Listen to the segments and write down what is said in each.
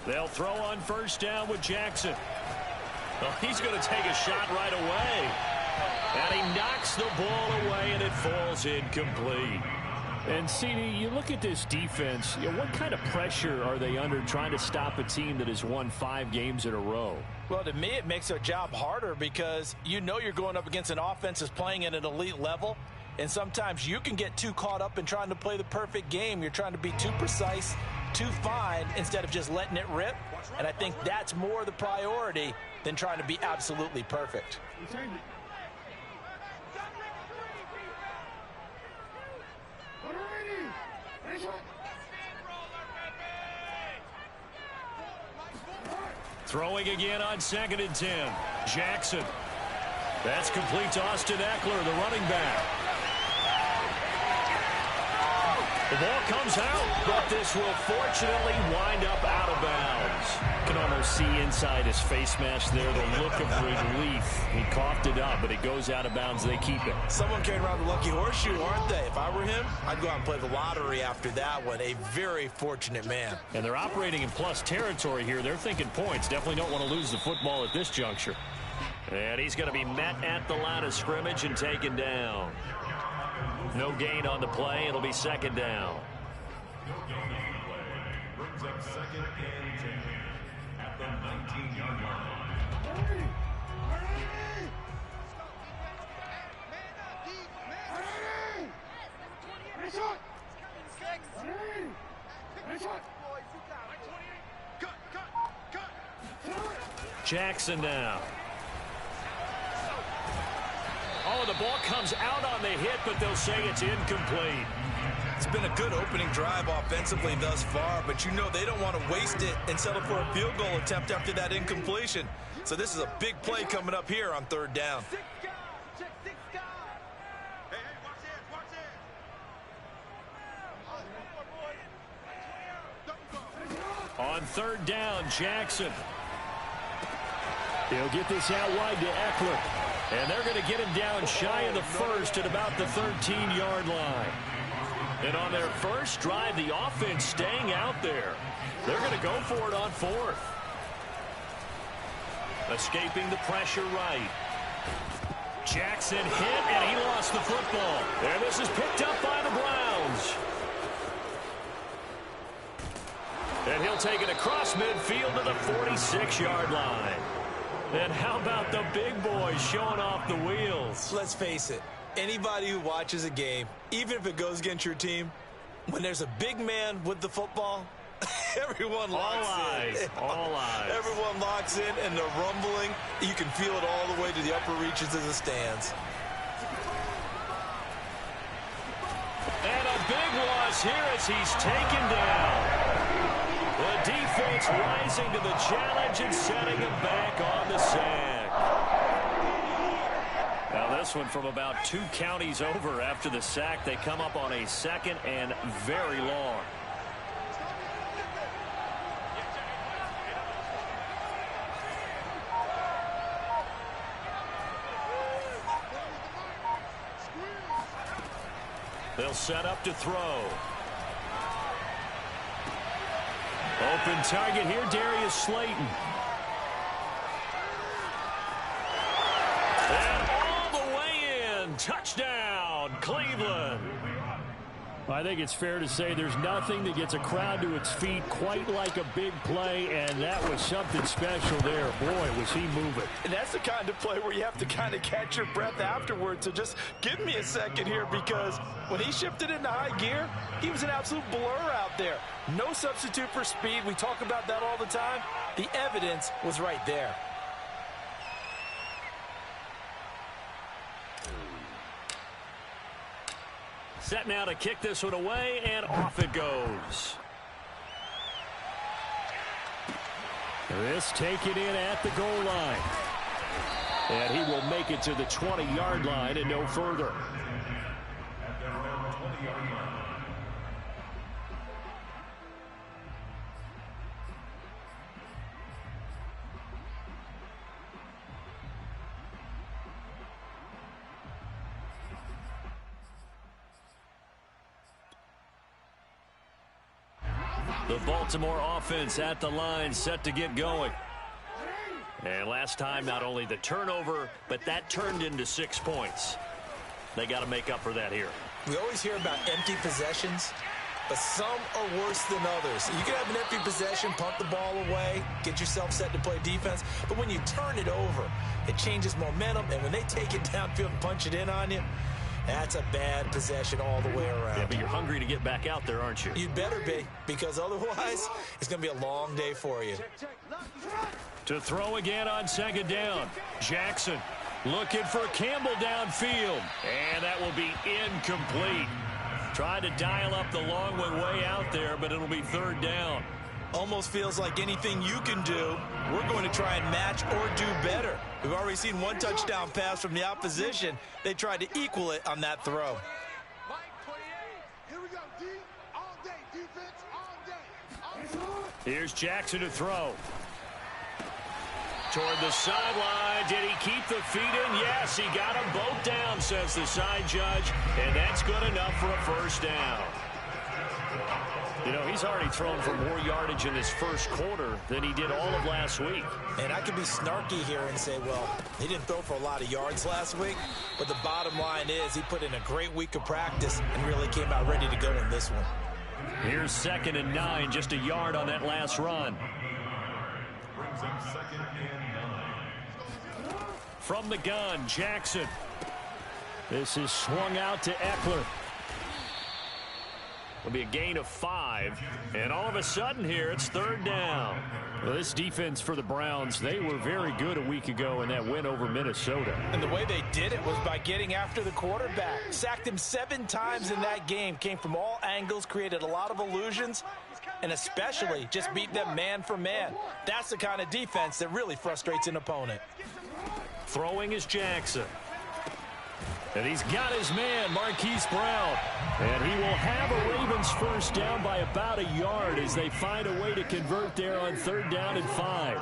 They'll throw on first down with Jackson. Well, he's going to take a shot right away. And he knocks the ball away, and it falls incomplete. And, CD, you look at this defense, what kind of pressure are they under trying to stop a team that has won 5 games in a row? Well, to me, it makes their job harder because you know you're going up against an offense that's playing at an elite level. And sometimes you can get too caught up in trying to play the perfect game. You're trying to be too precise, too fine, instead of just letting it rip. And I think that's more the priority than trying to be absolutely perfect. Throwing again on 2nd and 10. Jackson. That's complete to Austin Eckler, the running back. The ball comes out, but this will fortunately wind up out of bounds. You can almost see inside his face mask there the look of relief. He coughed it up, but it goes out of bounds. They keep it. Someone carried around the lucky horseshoe, aren't they? If I were him, I'd go out and play the lottery after that one. A very fortunate man. And they're operating in plus territory here. They're thinking points. Definitely don't want to lose the football at this juncture. And he's going to be met at the line of scrimmage and taken down. No gain on the play. It'll be 2nd down. No gain on the play. Brings up 2nd and 10 at the 19-yard line. Jackson now. Oh, the ball comes out on the hit, but they'll say it's incomplete. It's been a good opening drive offensively thus far, but you know they don't want to waste it and settle for a field goal attempt after that incompletion. So this is a big play coming up here on 3rd down. On 3rd down, Jackson. They'll get this out wide to Eckler. And they're going to get him down shy of the 1st at about the 13-yard line. And on their first drive, the offense staying out there. They're going to go for it on 4th. Escaping the pressure right. Jackson hit, and he lost the football. And this is picked up by the Browns. And he'll take it across midfield to the 46-yard line. And how about the big boys showing off the wheels? Let's face it, anybody who watches a game, even if it goes against your team, when there's a big man with the football, everyone locks in. All eyes. Everyone locks in, and the rumbling, you can feel it all the way to the upper reaches of the stands. And a big loss here as he's taken down. The defense rising to the challenge and setting him back on the sack. Now this one from about 2 counties over after the sack. They come up on a 2nd and very long. They'll set up to throw. Open target here, Darius Slayton. And all the way in. Touchdown, Cleveland. I think it's fair to say there's nothing that gets a crowd to its feet quite like a big play, and that was something special there. Boy, was he moving. And that's the kind of play where you have to kind of catch your breath afterwards. So just give me a second here, because when he shifted into high gear, he was an absolute blur out there. No substitute for speed. We talk about that all the time. The evidence was right there. Set now to kick this one away, and off it goes. This taken in at the goal line. And he will make it to the 20-yard line and no further. At their own 20-yard line. The Baltimore offense at the line, set to get going. And last time, not only the turnover, but that turned into 6 points. They got to make up for that here. We always hear about empty possessions, but some are worse than others. You can have an empty possession, punt the ball away, get yourself set to play defense, but when you turn it over, it changes momentum, and when they take it downfield and punch it in on you, that's a bad possession all the way around. Yeah, but you're hungry to get back out there, aren't you? You'd better be, because otherwise, it's going to be a long day for you. To throw again on second down. Jackson looking for Campbell downfield. And that will be incomplete. Trying to dial up the long one way out there, but it'll be third down. Almost feels like anything you can do, we're going to try and match or do better. We've already seen one touchdown pass from the opposition. They tried to equal it on that throw. Here's Jackson to throw. Toward the sideline. Did he keep the feet in? Yes, he got them both down, says the side judge. And that's good enough for a first down. You know, he's already thrown for more yardage in this first quarter than he did all of last week. And I could be snarky here and say, well, he didn't throw for a lot of yards last week. But the bottom line is he put in a great week of practice and really came out ready to go in this one. Here's 2nd and 9, just a yard on that last run. Brings up 2nd and 9. From the gun, Jackson. This is swung out to Eckler. It'll be a gain of 5. And all of a sudden here, it's third down. Well, this defense for the Browns, they were very good a week ago in that win over Minnesota. And the way they did it was by getting after the quarterback. Sacked him 7 times in that game. Came from all angles, created a lot of illusions, and especially just beat them man for man. That's the kind of defense that really frustrates an opponent. Throwing is Jackson. And he's got his man, Marquise Brown. And he will have a Ravens first down by about a yard as they find a way to convert there on 3rd down and 5.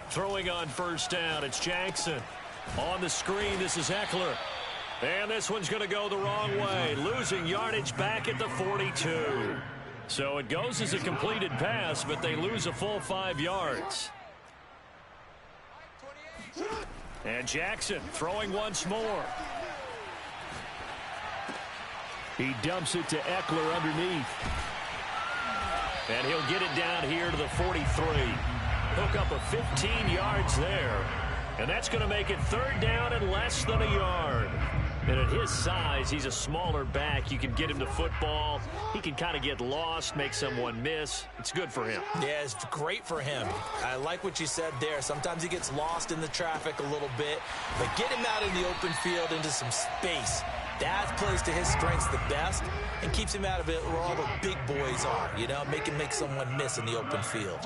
Throwing on first down, it's Jackson. On the screen, this is Eckler. And this one's going to go the wrong way, losing yardage back at the 42. So it goes as a completed pass, but they lose a full 5 yards. And Jackson throwing once more. He dumps it to Eckler underneath. And he'll get it down here to the 43. Hook up a 15 yards there. And that's going to make it 3rd down and less than a yard. And at his size, he's a smaller back. You can get him to football. He can kind of get lost, make someone miss. It's good for him. Yeah, it's great for him. I like what you said there. Sometimes he gets lost in the traffic a little bit. But get him out in the open field into some space. That plays to his strengths the best and keeps him out of it where all the big boys are. You know, make someone miss in the open field.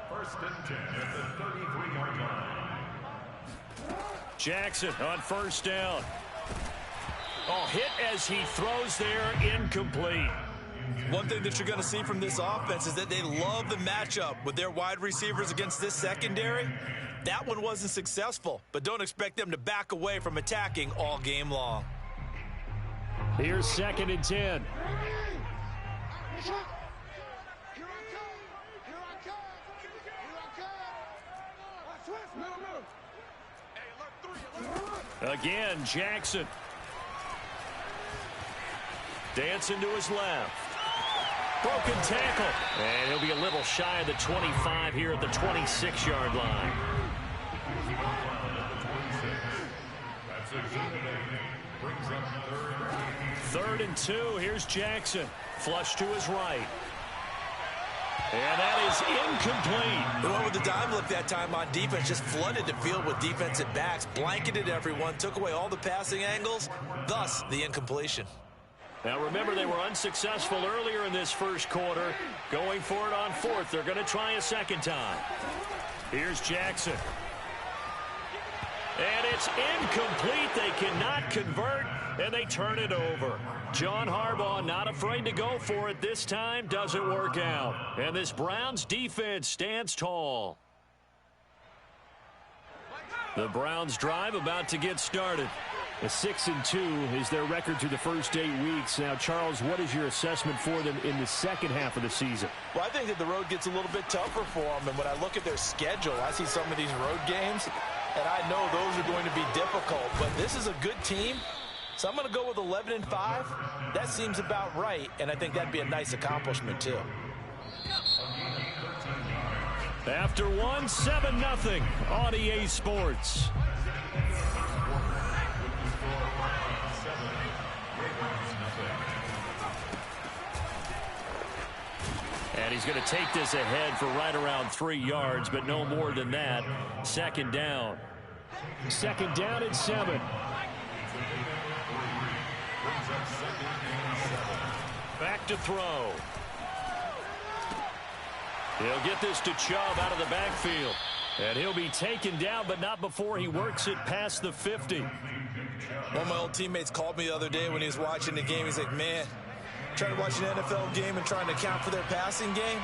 First and 10 at the 33-yard line. Jackson on first down. Oh, hit as he throws there, incomplete. One thing that you're going to see from this offense is that they love the matchup with their wide receivers against this secondary. That one wasn't successful, but don't expect them to back away from attacking all game long. Here's 2nd and 10. Again, Jackson. Dancing to his left. Broken tackle. And he'll be a little shy of the 25 here at the 26-yard line. Third and 2. Here's Jackson. Flush to his right. And that is incomplete. The one with the dime look that time on defense just flooded the field with defensive backs, blanketed everyone, took away all the passing angles, thus the incompletion. Now remember, they were unsuccessful earlier in this first quarter. Going for it on 4th. They're going to try a second time. Here's Jackson. And it's incomplete. They cannot convert, and they turn it over. John Harbaugh not afraid to go for it this time. Doesn't work out. And this Browns defense stands tall. The Browns drive about to get started. A 6-2 is their record through the first 8 weeks. Now, Charles, what is your assessment for them in the second half of the season? Well, I think that the road gets a little bit tougher for them. And when I look at their schedule, I see some of these road games, and I know those are going to be difficult. But this is a good team, so I'm going to go with 11-5. That seems about right, and I think that'd be a nice accomplishment, too. After one, 7-0 on EA Sports. And he's going to take this ahead for right around 3 yards, but no more than that. Second down. Second down and 7. Back to throw. He'll get this to Chubb out of the backfield. And he'll be taken down, but not before he works it past the 50. One of my old teammates called me the other day when he was watching the game. He's like, man, trying to watch an NFL game and trying to account for their passing game,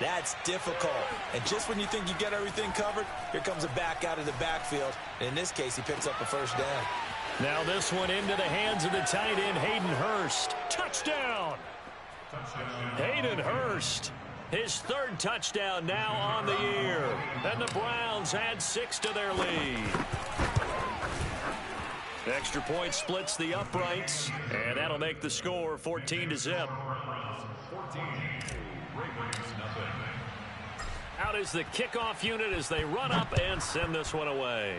that's difficult. And just when you think you get everything covered, here comes a back out of the backfield. And in this case, he picks up a first down. Now this one into the hands of the tight end, Hayden Hurst. Touchdown! Hayden Hurst. His third touchdown now on the year. And the Browns add 6 to their lead. Extra point splits the uprights, and that'll make the score 14-0. Out is the kickoff unit as they run up and send this one away.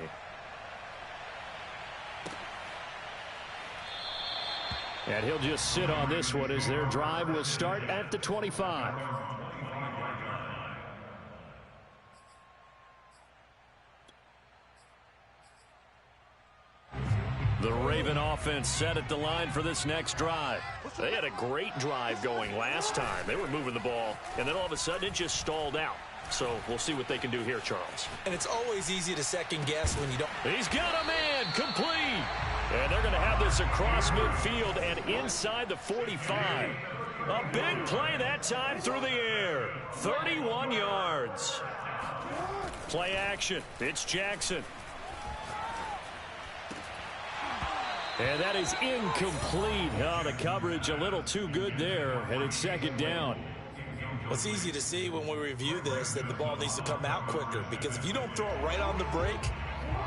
And he'll just sit on this one as their drive will start at the 25. The Raven offense set at the line for this next drive. They had a great drive going last time. They were moving the ball, and then all of a sudden it just stalled out. So we'll see what they can do here, Charles. And it's always easy to second guess when you don't. He's got a man complete. And they're going to have this across midfield and inside the 45. A big play that time through the air. 31 yards. Play action. It's Jackson. And that is incomplete. Oh, the coverage a little too good there, and it's second down. Well, it's easy to see when we review this that the ball needs to come out quicker, because if you don't throw it right on the break,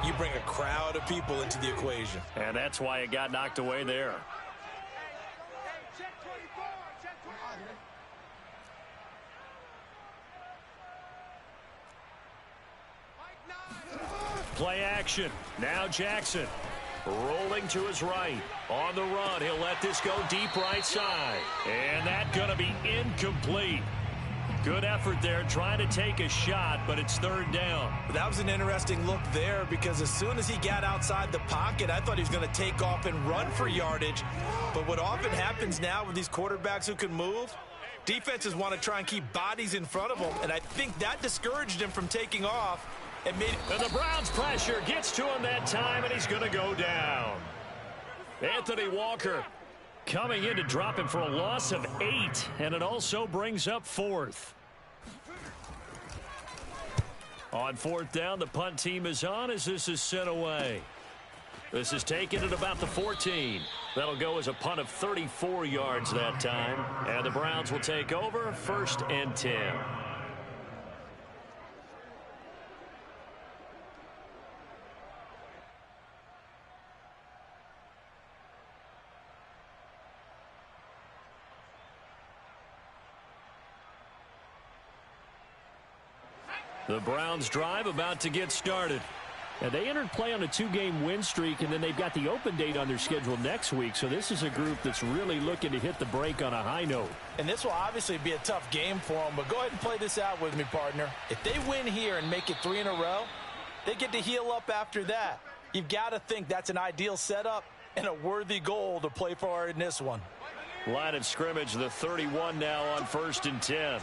you bring a crowd of people into the equation. And that's why it got knocked away there. Play action. Now Jackson. Rolling to his right. On the run, he'll let this go deep right side. And that's going to be incomplete. Good effort there, trying to take a shot, but it's third down. That was an interesting look there, because as soon as he got outside the pocket, I thought he was going to take off and run for yardage. But what often happens now with these quarterbacks who can move, defenses want to try and keep bodies in front of them, and I think that discouraged him from taking off. And the Browns pressure gets to him that time, and he's going to go down. Anthony Walker coming in to drop him for a loss of 8, and it also brings up 4th. On 4th down, the punt team is on as this is sent away. This is taken at about the 14. That'll go as a punt of 34 yards that time, and the Browns will take over 1st and 10. The Browns drive about to get started. And they entered play on a 2-game win streak, and then they've got the open date on their schedule next week. So this is a group that's really looking to hit the break on a high note. And this will obviously be a tough game for them, but go ahead and play this out with me, partner. If they win here and make it 3 in a row, they get to heal up after that. You've got to think that's an ideal setup and a worthy goal to play for in this one. Line of scrimmage, the 31 now on 1st and 10.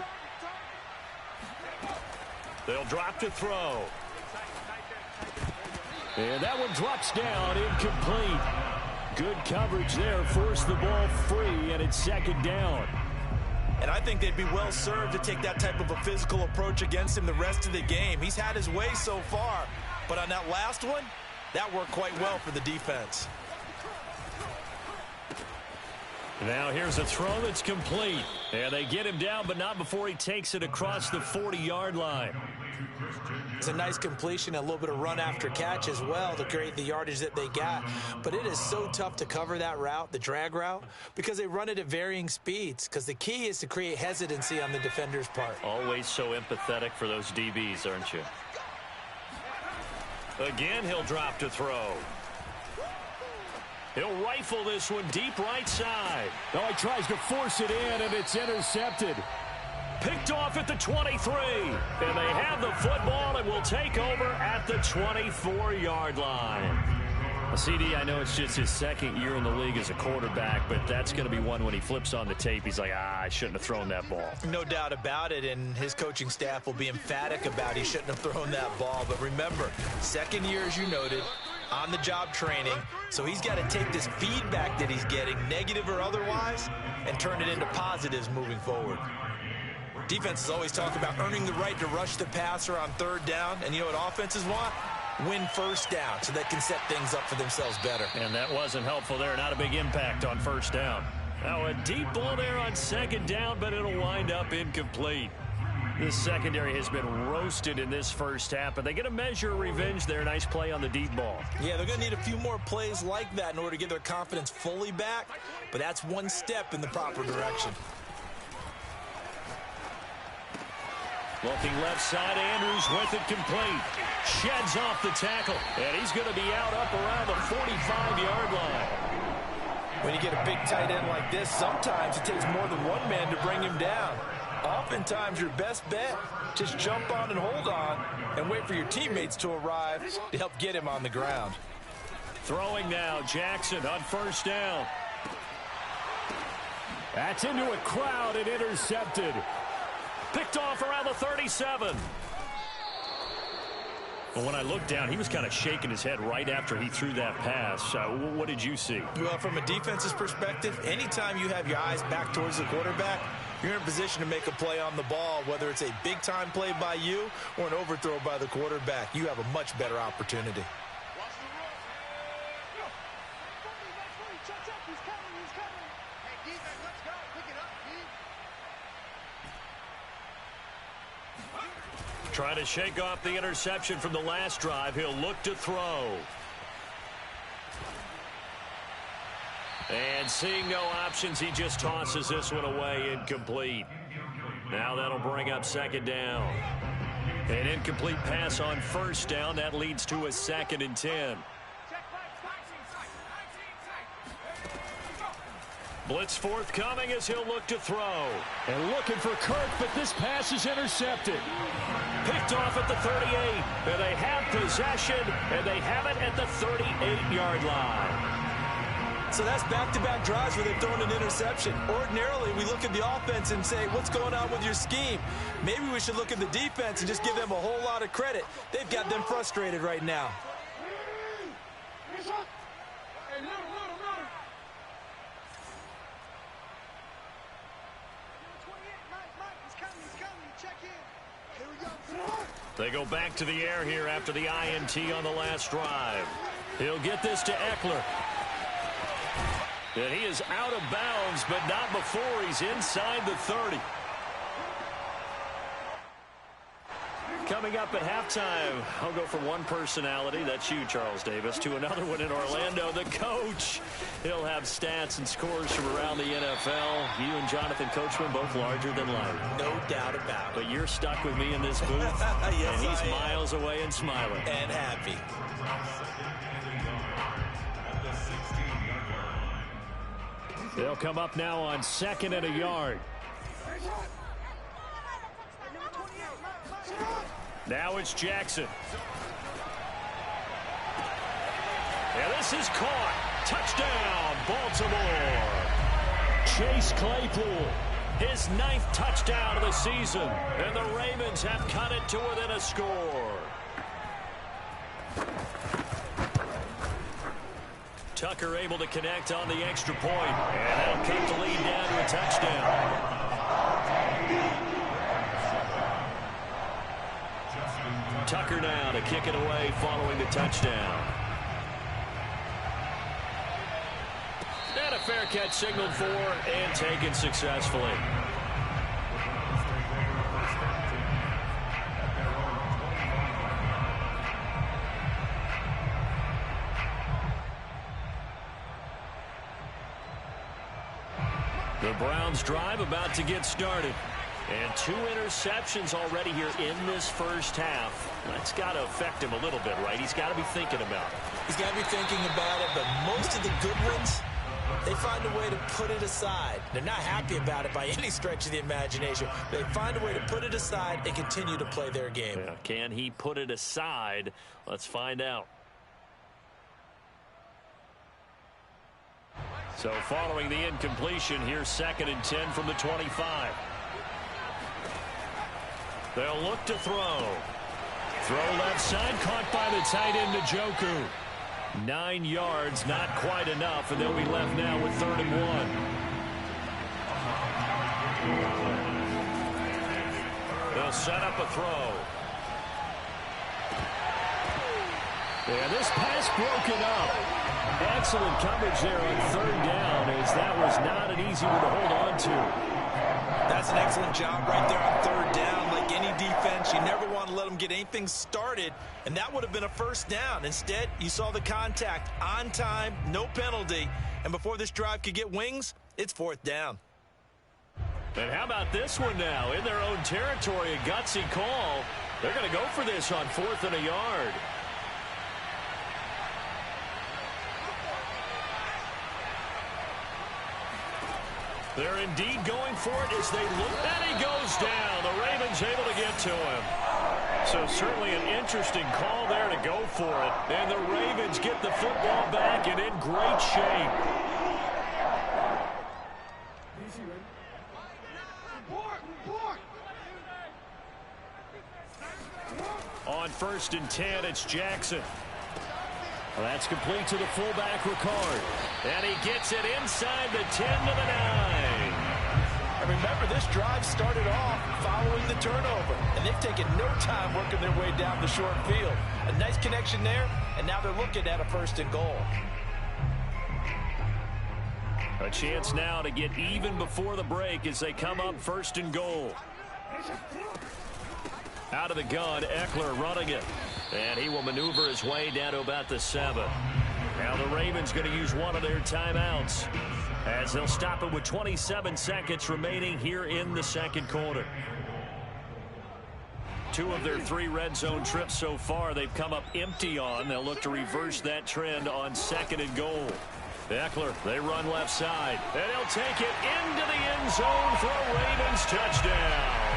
They'll drop to throw. And that one drops down, incomplete. Good coverage there, forced the ball free, and it's second down. And I think they'd be well served to take that type of a physical approach against him the rest of the game. He's had his way so far, but on that last one, that worked quite well for the defense. Now here's a throw that's complete. And they get him down, but not before he takes it across the 40-yard line. It's a nice completion, a little bit of run after catch as well to create the yardage that they got. But it is so tough to cover that route, the drag route, because they run it at varying speeds. Because the key is to create hesitancy on the defender's part. Always so empathetic for those DBs, aren't you? Again, he'll drop to throw. He'll rifle this one deep right side. Oh, he tries to force it in, and it's intercepted. Picked off at the 23. And they have the football and will take over at the 24-yard line. CD, I know it's just his second year in the league as a quarterback, but that's going to be one when he flips on the tape. He's like, I shouldn't have thrown that ball. No doubt about it, and his coaching staff will be emphatic about he shouldn't have thrown that ball. But remember, second year, as you noted, on-the-job training, so he's got to take this feedback that he's getting, negative or otherwise, and turn it into positives moving forward. Defenses always talk about earning the right to rush the passer on third down, and you know what offenses want? Win first down so they can set things up for themselves better. And that wasn't helpful there. Not a big impact on first down. Now a deep ball there on second down, but it'll wind up incomplete. This secondary has been roasted in this first half, but they get a measure of revenge there. Nice play on the deep ball. Yeah, they're going to need a few more plays like that in order to get their confidence fully back, but that's one step in the proper direction. Looking left side, Andrews with it complete. Sheds off the tackle, and he's going to be out up around the 45-yard line. When you get a big tight end like this, sometimes it takes more than one man to bring him down. Oftentimes, your best bet, just jump on and hold on and wait for your teammates to arrive to help get him on the ground. Throwing now, Jackson on first down. That's into a crowd and intercepted. Picked off around the 37. Well, when I looked down, he was kind of shaking his head right after he threw that pass. What did you see? Well, from a defense's perspective, anytime you have your eyes back towards the quarterback, you're in a position to make a play on the ball, whether it's a big-time play by you or an overthrow by the quarterback. You have a much better opportunity. Trying to shake off the interception from the last drive. He'll look to throw. And seeing no options, he just tosses this one away, incomplete. Now that'll bring up second down. An incomplete pass on first down. That leads to a 2nd and 10. Blitz forthcoming as he'll look to throw. And looking for Kirk, but this pass is intercepted. Picked off at the 38. And they have possession, and they have it at the 38-yard line. So that's back-to-back drives where they've thrown an interception. Ordinarily, we look at the offense and say, what's going on with your scheme? Maybe we should look at the defense and just give them a whole lot of credit. They've got them frustrated right now. They go back to the air here after the INT on the last drive. He'll get this to Eckler. And he is out of bounds, but not before he's inside the 30. Coming up at halftime, I'll go from one personality, that's you, Charles Davis, to another one in Orlando, the coach. He'll have stats and scores from around the NFL. You and Jonathan Coachman both larger than life. No doubt about it. But you're stuck with me in this booth, yes, and he's miles away and smiling. And happy. They'll come up now on 2nd and a yard. Now it's Jackson. And this is caught. Touchdown, Baltimore. Chase Claypool, his 9th touchdown of the season. And the Ravens have cut it to within a score. Tucker able to connect on the extra point. And that'll cut the lead down to a touchdown. Tucker now to kick it away following the touchdown. And a fair catch signaled for and taken successfully. The Browns drive about to get started. And 2 interceptions already here in this first half. That's got to affect him a little bit, right? He's got to be thinking about it. He's got to be thinking about it, but most of the good ones, they find a way to put it aside. They're not happy about it by any stretch of the imagination. They find a way to put it aside and continue to play their game. Yeah, can he put it aside? Let's find out. So following the incompletion, here's 2nd and 10 from the 25. They'll look to throw. Throw left side, caught by the tight end Njoku. 9 yards, not quite enough, and they'll be left now with 3rd and 1. They'll set up a throw. Yeah, this pass broken up. Excellent coverage there on 3rd down, as that was not an easy one to hold on to. That's an excellent job right there on 3rd down. Like any defense, you never want to let them get anything started, and that would have been a 1st down. Instead, you saw the contact on time, no penalty, and before this drive could get wings, it's 4th down. And how about this one now? In their own territory, a gutsy call. They're going to go for this on 4th and a yard. They're indeed going for it as they look. And he goes down. The Ravens able to get to him. So certainly an interesting call there to go for it. And the Ravens get the football back and in great shape. On 1st and 10, it's Jackson. Well, that's complete to the fullback, Ricard. And he gets it inside the 10 to the 9. And remember, this drive started off following the turnover, and they've taken no time working their way down the short field. A nice connection there, and now they're looking at a 1st and goal. A chance now to get even before the break as they come up 1st and goal. Out of the gun, Eckler running it. And he will maneuver his way down to about the 7. Now the Ravens going to use one of their timeouts as they'll stop it with 27 seconds remaining here in the 2nd quarter. 2 of their 3 red zone trips so far they've come up empty on. They'll look to reverse that trend on 2nd and goal. Eckler, they run left side. And he'll take it into the end zone for a Ravens touchdown.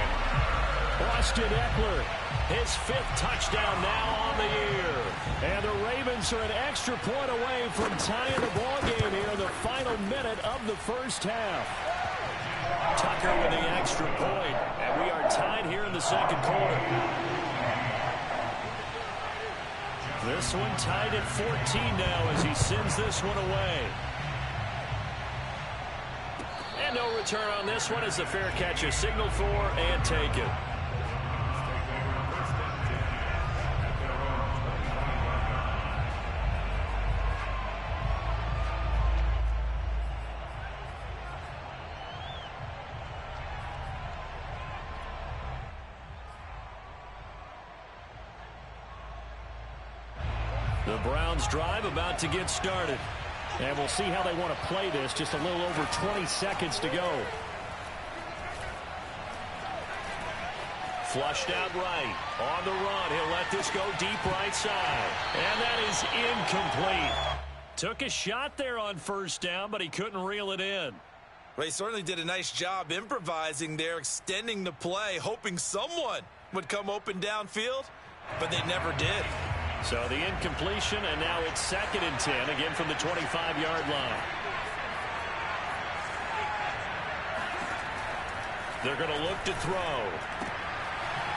Austin Eckler, his 5th touchdown now on the year. And the Ravens are an extra point away from tying the ball game here in the final minute of the first half. Tucker with the extra point, and we are tied here in the 2nd quarter. This one tied at 14 now as he sends this one away. And no return on this one as the fair catch is signaled for and taken. The Browns drive about to get started. And we'll see how they want to play this. Just a little over 20 seconds to go. Flushed out right. On the run. He'll let this go deep right side. And that is incomplete. Took a shot there on 1st down, but he couldn't reel it in. Well, he certainly did a nice job improvising there, extending the play, hoping someone would come open downfield, but they never did. So the incompletion, and now it's 2nd and 10, again from the 25-yard line. They're going to look to throw.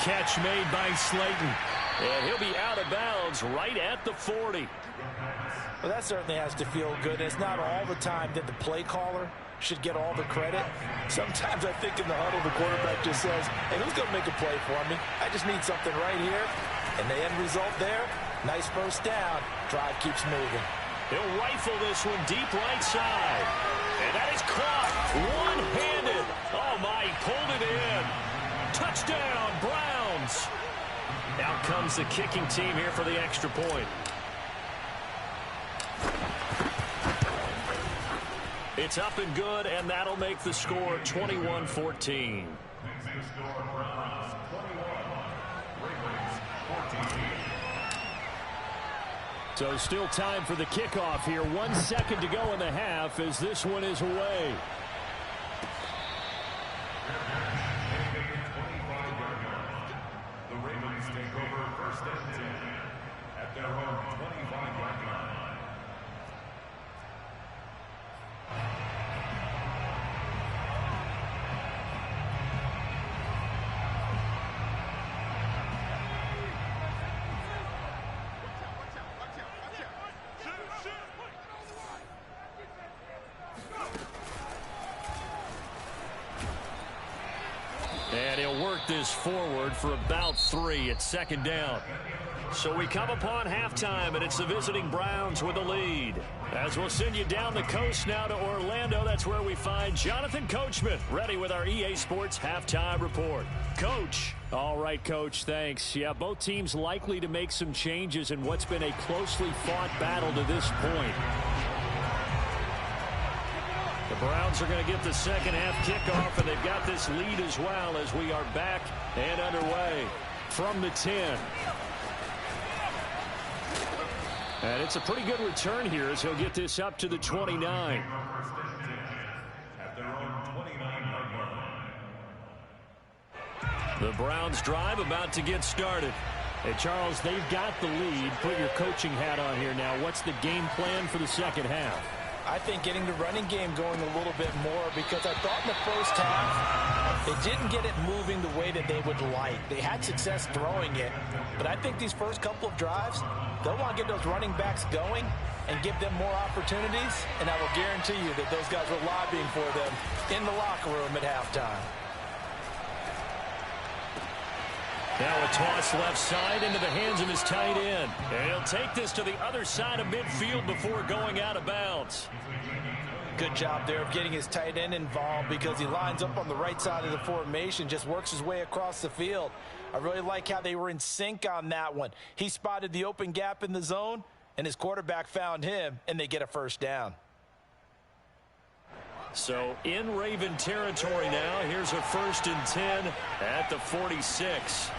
Catch made by Slayton. And he'll be out of bounds right at the 40. Well, that certainly has to feel good. It's not all the time that the play caller should get all the credit. Sometimes I think in the huddle, the quarterback just says, hey, who's going to make a play for me? I just need something right here. And the end result there, nice 1st down. Drive keeps moving. He'll rifle this one deep right side. that is caught one-handed. Oh, my, he pulled it in. Touchdown, Browns. Out comes the kicking team here for the extra point. It's up and good, and that'll make the score 21-14. So still time for the kickoff here. 1 second to go in the half as this one is away. The Ravens take over first and 10 at their own 25-yard line. And he'll work this forward for about 3 at second down. So we come upon halftime, and it's the visiting Browns with the lead. As we'll send you down the coast now to Orlando, that's where we find Jonathan Coachman, ready with our EA Sports halftime report. Coach. All right, Coach, thanks. Yeah, both teams likely to make some changes in what's been a closely fought battle to this point. The Browns are going to get the second half kickoff, and they've got this lead as well as we are back and underway from the 10. And it's a pretty good return here as he'll get this up to the 29. At their own 29-yard line. The Browns drive about to get started. Hey, Charles, they've got the lead. Put your coaching hat on here now. What's the game plan for the second half? I think getting the running game going a little bit more, because I thought in the first half they didn't get it moving the way that they would like. They had success throwing it, but I think these first couple of drives, they'll want to get those running backs going and give them more opportunities, and I will guarantee you that those guys were lobbying for them in the locker room at halftime. Now a toss left side into the hands of his tight end. And he'll take this to the other side of midfield before going out of bounds. Good job there of getting his tight end involved, because he lines up on the right side of the formation, just works his way across the field. I really like how they were in sync on that one. He spotted the open gap in the zone, and his quarterback found him, and they get a first down. So in Raven territory now. Here's a 1st and 10 at the 46.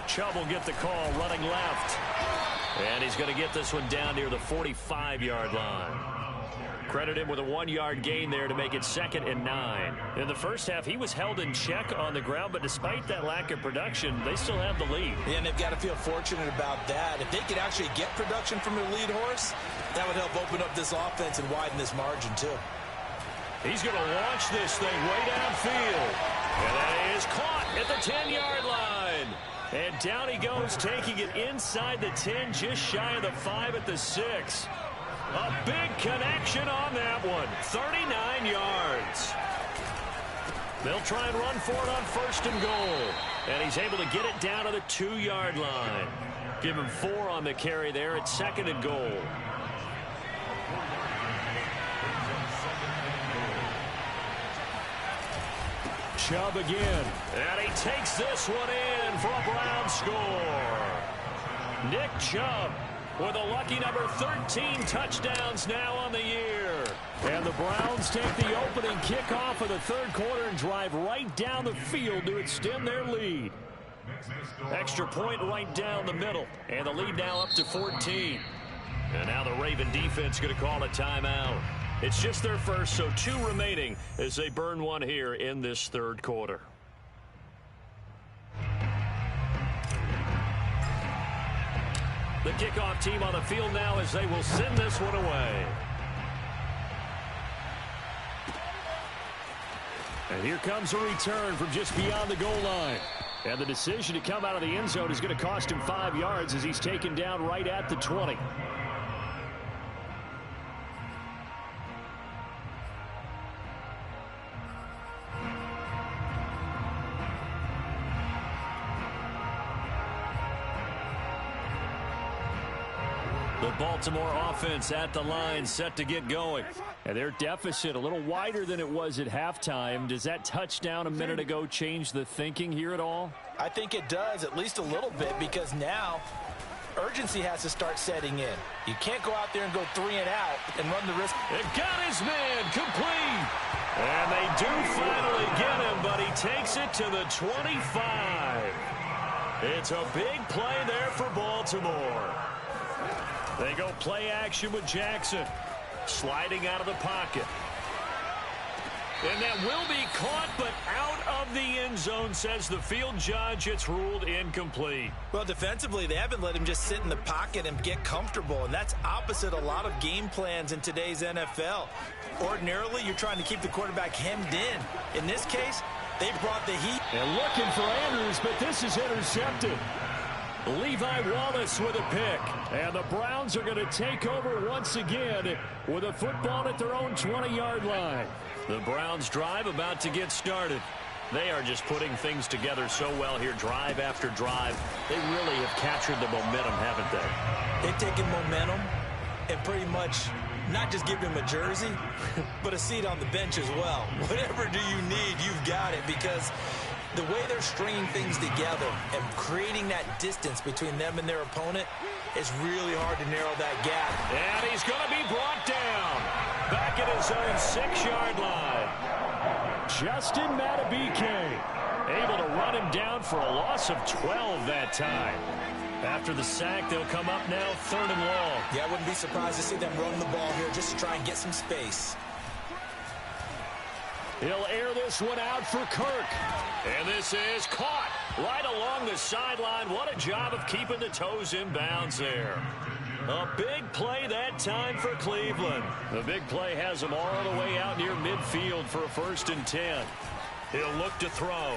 Chubb will get the call running left. And he's going to get this one down near the 45-yard line. Credit him with a 1-yard gain there to make it 2nd and 9. In the first half, he was held in check on the ground, but despite that lack of production, they still have the lead. Yeah, and they've got to feel fortunate about that. If they could actually get production from their lead horse, that would help open up this offense and widen this margin too. He's going to launch this thing way downfield. And that is caught at the 10-yard line. And down he goes, taking it inside the 10, just shy of the 5 at the 6. A big connection on that one. 39 yards. They'll try and run for it on 1st and goal. And he's able to get it down to the 2-yard line. Give him 4 on the carry there at 2nd and goal. Chubb again. And he takes this one in for a Brown score. Nick Chubb with a lucky number 13 touchdowns now on the year. And the Browns take the opening kickoff of the 3rd quarter and drive right down the field to extend their lead. Extra point right down the middle. And the lead now up to 14. And now the Raven defense going to call a timeout. It's just their first, so 2 remaining as they burn one here in this 3rd quarter. The kickoff team on the field now as they will send this one away. And here comes a return from just beyond the goal line. And the decision to come out of the end zone is going to cost him 5 yards as he's taken down right at the 20. The Baltimore offense at the line, set to get going. And their deficit a little wider than it was at halftime. Does that touchdown a minute ago change the thinking here at all? I think it does, at least a little bit, because now urgency has to start setting in. You can't go out there and go 3 and out and run the risk. It got his man complete. And they do finally get him, but he takes it to the 25. It's a big play there for Baltimore. They go play action with Jackson. Sliding out of the pocket. And that will be caught, but out of the end zone, says the field judge. It's ruled incomplete. Well, defensively, they haven't let him just sit in the pocket and get comfortable, and that's opposite a lot of game plans in today's NFL. Ordinarily, you're trying to keep the quarterback hemmed in. In this case, they brought the heat. And looking for Andrews, but this is intercepted. Levi Wallace with a pick. And the Browns are going to take over once again with a football at their own 20-yard line. The Browns drive about to get started. They are just putting things together so well here, drive after drive. They really have captured the momentum, haven't they? They've taken momentum and pretty much not just give him a jersey, but a seat on the bench as well. Whatever do you need, you've got it, because the way they're stringing things together and creating that distance between them and their opponent is really hard to narrow that gap. And he's going to be brought down back at his own 6-yard line. Justin Madubuike Able to run him down for a loss of 12 that time. After the sack, they'll come up now 3rd and long. Yeah, I wouldn't be surprised to see them run the ball here just to try and get some space. He'll air this one out for Kirk. And this is caught right along the sideline. What a job of keeping the toes in bounds there. A big play that time for Cleveland. The big play has him all the way out near midfield for a 1st and 10. He'll look to throw.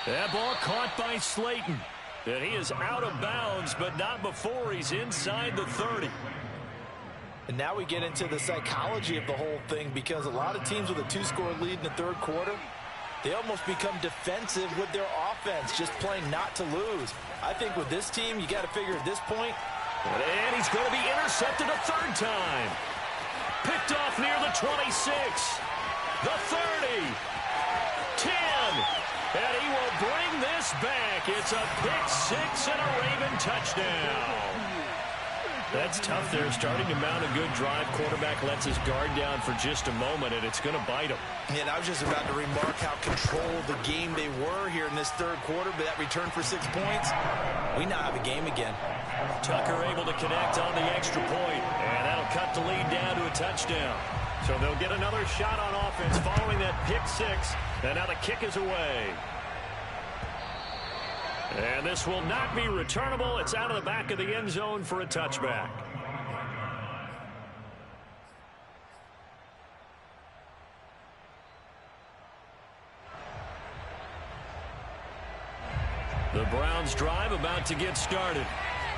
That ball caught by Slayton. And he is out of bounds, but not before he's inside the 30. And now we get into the psychology of the whole thing, because a lot of teams with a 2-score lead in the 3rd quarter, they almost become defensive with their offense, just playing not to lose. I think with this team, you got to figure at this point. And he's going to be intercepted a 3rd time. Picked off near the 26. The 30. 10. And he will bring this back. It's a pick 6 and a Raven touchdown. That's tough there, starting to mount a good drive. Quarterback lets his guard down for just a moment, and it's going to bite him. And I was just about to remark how controlled the game they were here in this 3rd quarter, but that return for 6 points, we now have a game again. Tucker able to connect on the extra point, and that'll cut the lead down to a touchdown. So they'll get another shot on offense following that pick 6, and now the kick is away. And this will not be returnable. It's out of the back of the end zone for a touchback. The Browns drive about to get started.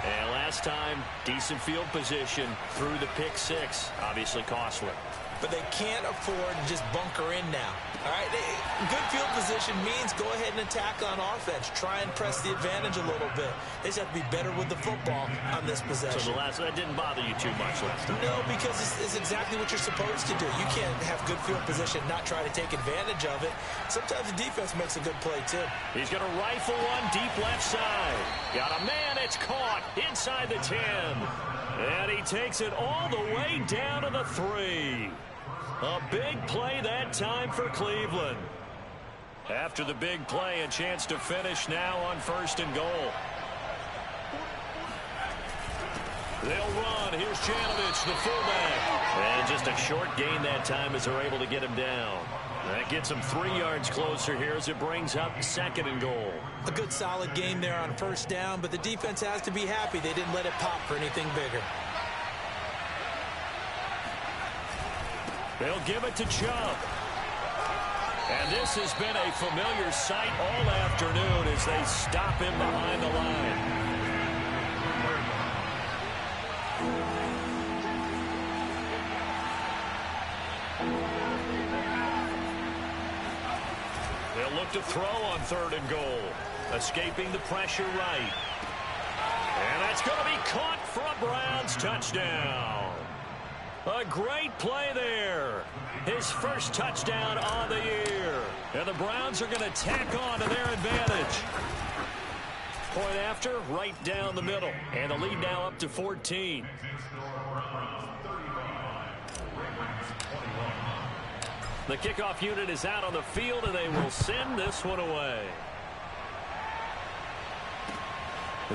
And last time, decent field position through the pick 6. Obviously costly. But they can't afford to just bunker in now. All right, good field position means go ahead and attack on offense. Try and press the advantage a little bit. They just have to be better with the football on this possession. So that didn't bother you too much last time? No, because it's exactly what you're supposed to do. You can't have good field position and not try to take advantage of it. Sometimes the defense makes a good play, too. He's going to rifle one deep left side. Got a man. It's caught inside the 10. And he takes it all the way down to the 3. A big play that time for Cleveland. After the big play, a chance to finish now on 1st and goal. They'll run. Here's Janovich, the fullback. And just a short gain that time as they're able to get him down. That gets him 3 yards closer here as it brings up 2nd and goal. A good solid game there on 1st down, but the defense has to be happy they didn't let it pop for anything bigger. They'll give it to Chubb. And this has been a familiar sight all afternoon as they stop him behind the line. They'll look to throw on 3rd and goal. Escaping the pressure right. it's going to be caught for a Browns touchdown. A great play there. His first touchdown on the year. And the Browns are going to tack on to their advantage. Point after, right down the middle. And the lead now up to 14. The kickoff unit is out on the field, and they will send this one away.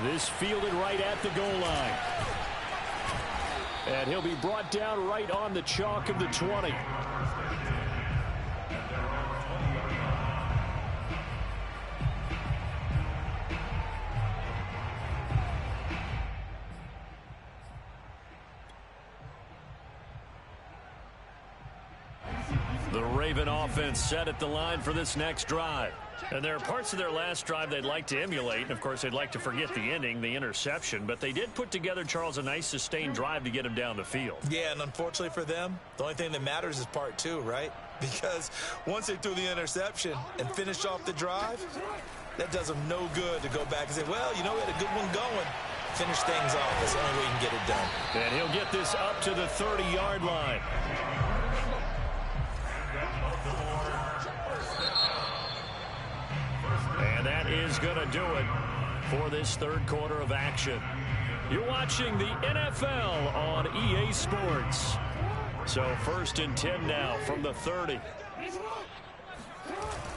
This fielded right at the goal line. And he'll be brought down right on the chalk of the 20. The Raven offense set at the line for this next drive. And there are parts of their last drive they'd like to emulate. And, of course, they'd like to forget the ending, the interception. But they did put together, Charles, a nice sustained drive to get him down the field. Yeah, and unfortunately for them, the only thing that matters is part two, right? Because once they threw the interception and finished off the drive, that does them no good to go back and say, well, you know, we had a good one going. Finish things off. That's the only way you can get it done. And he'll get this up to the 30-yard line. And that is going to do it for this third quarter of action. You're watching the NFL on EA Sports. So 1st and 10 now from the 30.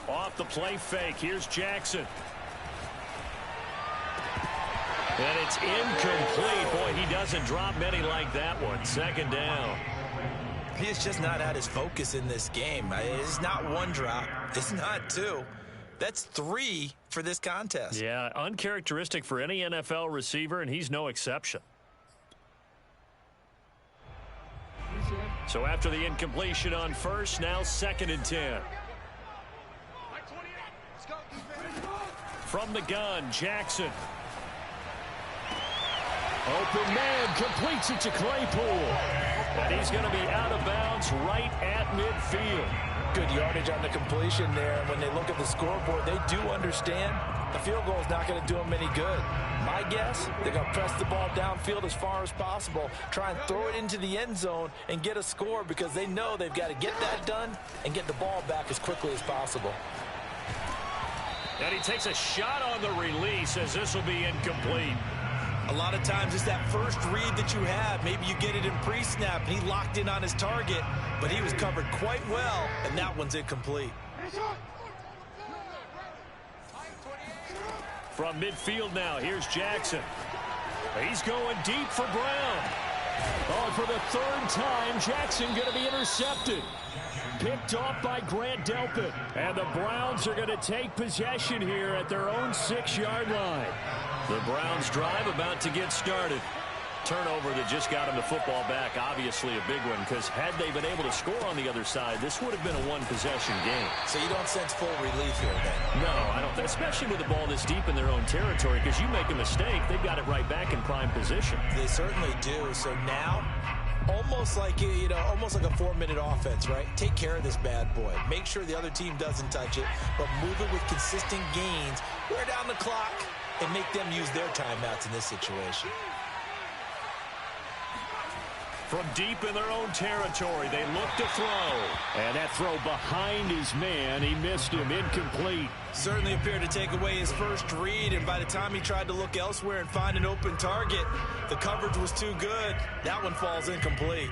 Off the play fake. Here's Jackson. And it's incomplete. Boy, he doesn't drop many like that one. 2nd down. He is just not at his focus in this game. It's not one drop. It's not two. That's 3 for this contest. Yeah, uncharacteristic for any NFL receiver, and he's no exception. So after the incompletion on first, now 2nd and 10. From the gun, Jackson. Open man, completes it to Claypool. And he's going to be out of bounds right at midfield. Good yardage on the completion there. And when they look at the scoreboard, they do understand the field goal is not going to do them any good. My guess, they're going to press the ball downfield as far as possible, try and throw it into the end zone and get a score because they know they've got to get that done and get the ball back as quickly as possible. And he takes a shot on the release as this will be incomplete. A lot of times it's that first read that you have. Maybe you get it in pre-snap, and he locked in on his target, but he was covered quite well, and that one's incomplete. From midfield now, here's Jackson. He's going deep for Brown. Oh, for the 3rd time, Jackson going to be intercepted. Picked off by Grant Delpit. And the Browns are going to take possession here at their own 6-yard line. The Browns drive about to get started. Turnover that just got him the football back, obviously a big one, because had they been able to score on the other side, this would have been a one-possession game. So you don't sense full relief here then? No, I don't, especially with the ball this deep in their own territory, because you make a mistake, they've got it right back in prime position. They certainly do. So now, almost like almost like a 4-minute offense, right? Take care of this bad boy. Make sure the other team doesn't touch it, but move it with consistent gains. Wear down the clock and make them use their timeouts in this situation. From deep in their own territory, they look to throw. And that throw behind his man, he missed him, incomplete. Certainly appeared to take away his first read, and by the time he tried to look elsewhere and find an open target, the coverage was too good. That one falls incomplete.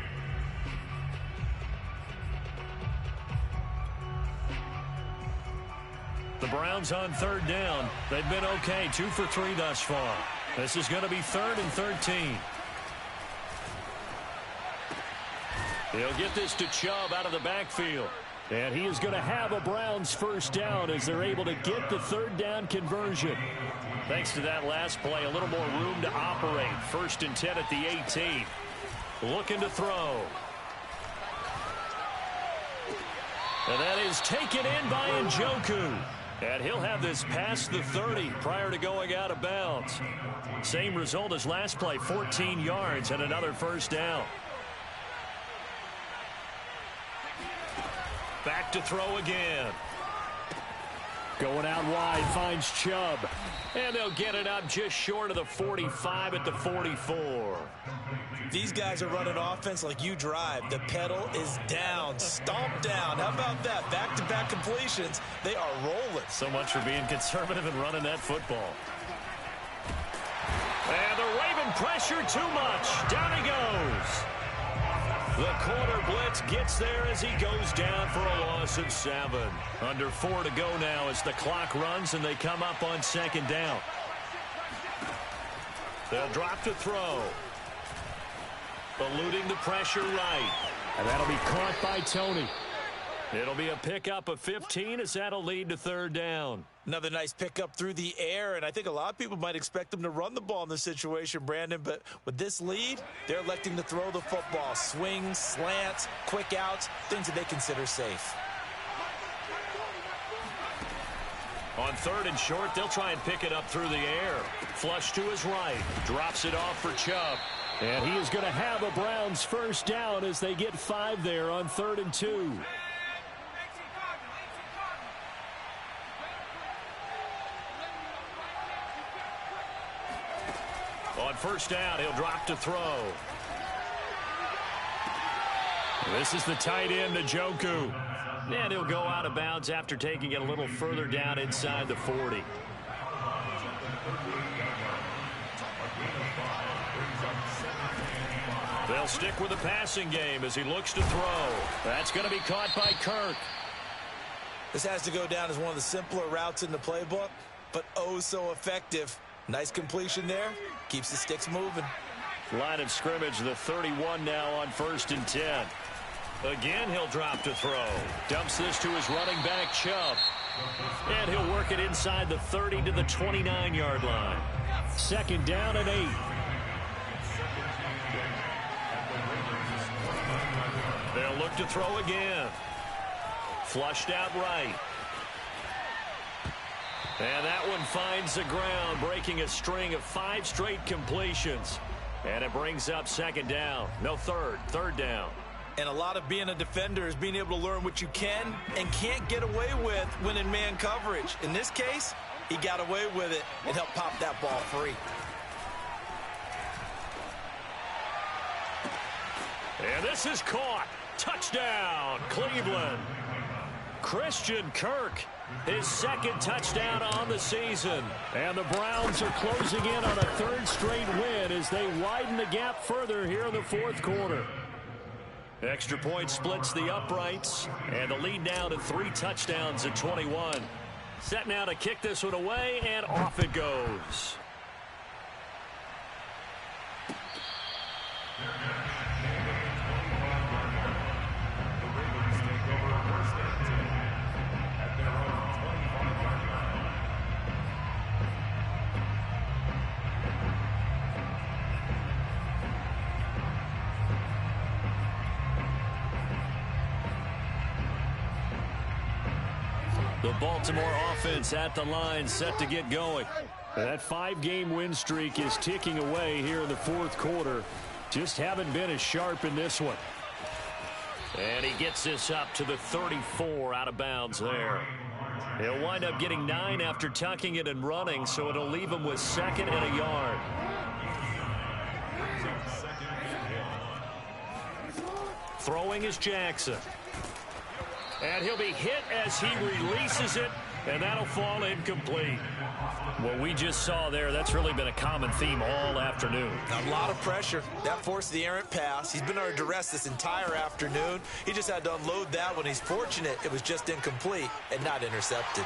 The Browns on 3rd down. They've been okay, 2 for 3 thus far. This is going to be 3rd and 13. He'll get this to Chubb out of the backfield. And he is going to have a Browns 1st down as they're able to get the 3rd down conversion. Thanks to that last play, a little more room to operate. 1st and 10 at the 18. Looking to throw. And that is taken in by Njoku. And he'll have this past the 30 prior to going out of bounds. Same result as last play, 14 yards and another 1st down. Back to throw again. Going out wide, finds Chubb. And they'll get it up just short of the 45 at the 44. These guys are running offense like you drive. The pedal is down, stomped down. How about that? Back-to-back completions. They are rolling. So much for being conservative and running that football. And the Raven pressure too much. Down he goes. The corner blitz gets there as he goes down for a loss of 7. Under 4 to go now as the clock runs and they come up on second down. They'll drop to throw. Eluding the pressure right. And that'll be caught by Tony. It'll be a pickup of 15 as that'll lead to third down. Another nice pickup through the air, and I think a lot of people might expect them to run the ball in this situation, Brandon, but with this lead, they're electing to throw the football. Swings, slants, quick outs, things that they consider safe. On third and short, they'll try and pick it up through the air. Flush to his right. Drops it off for Chubb. And he is going to have a Browns first down as they get 5 there on 3rd and 2. On first down, he'll drop to throw. This is the tight end, Njoku. And he'll go out of bounds after taking it a little further down inside the 40. They'll stick with the passing game as he looks to throw. That's going to be caught by Kirk. This has to go down as one of the simpler routes in the playbook, but oh so effective. Nice completion there. Keeps the sticks moving. Line of scrimmage, the 31 now on 1st and 10. Again, he'll drop to throw. Dumps this to his running back, Chubb. And he'll work it inside the 30 to the 29-yard line. 2nd down and 8. They'll look to throw again. Flushed out right. And that one finds the ground, breaking a string of 5 straight completions. And it brings up 2nd down. No, third down. And a lot of being a defender is being able to learn what you can and can't get away with when in man coverage. In this case, he got away with it and helped pop that ball free. And this is caught. Touchdown, Cleveland. Christian Kirk, his 2nd touchdown on the season. And the Browns are closing in on a 3rd straight win as they widen the gap further here in the 4th quarter. Extra point splits the uprights, and the lead now to 3 touchdowns at 21. Set now to kick this one away, and off it goes. The Baltimore offense at the line, set to get going. That 5-game win streak is ticking away here in the 4th quarter. Just haven't been as sharp in this one. And he gets this up to the 34 out of bounds there. He'll wind up getting 9 after tucking it and running, so it'll leave him with 2nd and a yard. Throwing is Jackson. And he'll be hit as he releases it, and that'll fall incomplete. What we just saw there, that's really been a common theme all afternoon. A lot of pressure. That forced the errant pass. He's been under duress this entire afternoon. He just had to unload that one. He's fortunate it was just incomplete and not intercepted.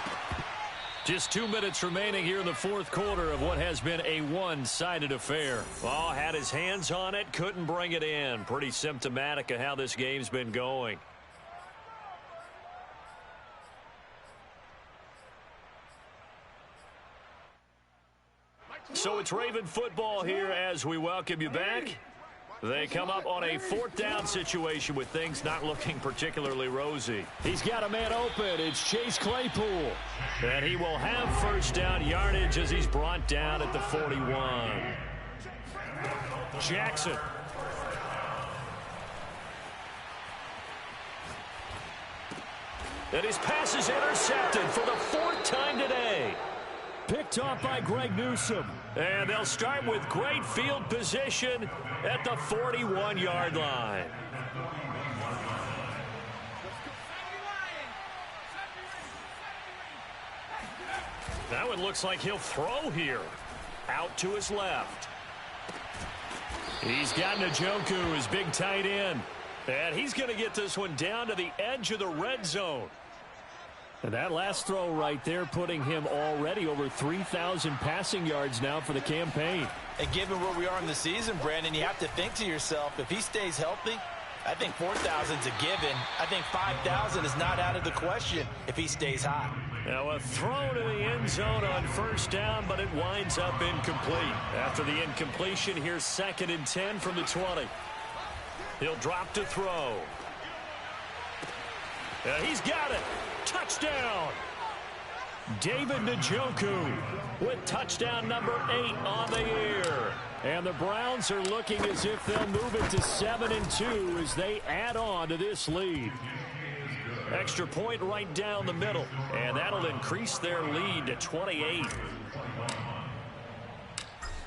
Just 2 minutes remaining here in the 4th quarter of what has been a one-sided affair. Oh, had his hands on it, couldn't bring it in. Pretty symptomatic of how this game's been going. So it's Raven football here as we welcome you back. They come up on a 4th down situation with things not looking particularly rosy. He's got a man open. It's Chase Claypool. And he will have first down yardage as he's brought down at the 41. Jackson. And his pass is intercepted for the 4th time picked off by Greg Newsome. And they'll start with great field position at the 41-yard line. That one looks like he'll throw here. Out to his left. He's got Njoku, his big tight end. And he's going to get this one down to the edge of the red zone. And that last throw right there putting him already over 3,000 passing yards now for the campaign. And given where we are in the season, Brandon, you have to think to yourself, if he stays healthy, I think 4,000 is a given. I think 5,000 is not out of the question if he stays hot. Now a throw to the end zone on first down, but it winds up incomplete. After the incompletion, here's 2nd and 10 from the 20. He'll drop to throw. He's got it. Touchdown. David Njoku with touchdown number 8 on the year. And the Browns are looking as if they'll move it to 7-2 as they add on to this lead. Extra point right down the middle, and that'll increase their lead to 28.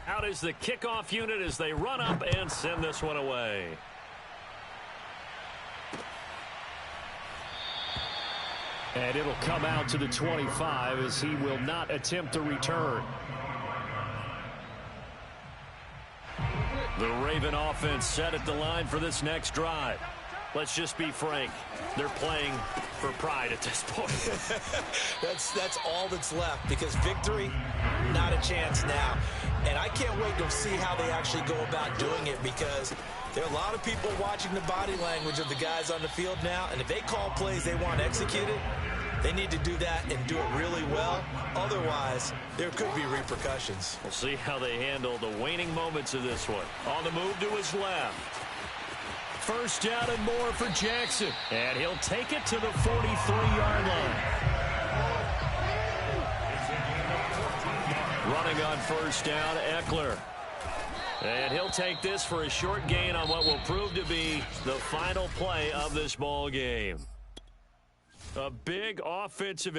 Out is the kickoff unit as they run up and send this one away. And it'll come out to the 25 as he will not attempt to return. The Raven offense set at the line for this next drive. Let's just be frank. They're playing for pride at this point. That's all that's left, because victory, not a chance now. And I can't wait to see how they actually go about doing it, because there are a lot of people watching the body language of the guys on the field now, and if they call plays they want executed, they need to do that and do it really well. Otherwise, there could be repercussions. We'll see how they handle the waning moments of this one. On the move to his left. First down and more for Jackson. And he'll take it to the 43-yard line. Running on first down, Eckler. And he'll take this for a short gain on what will prove to be the final play of this ball game. A big offensive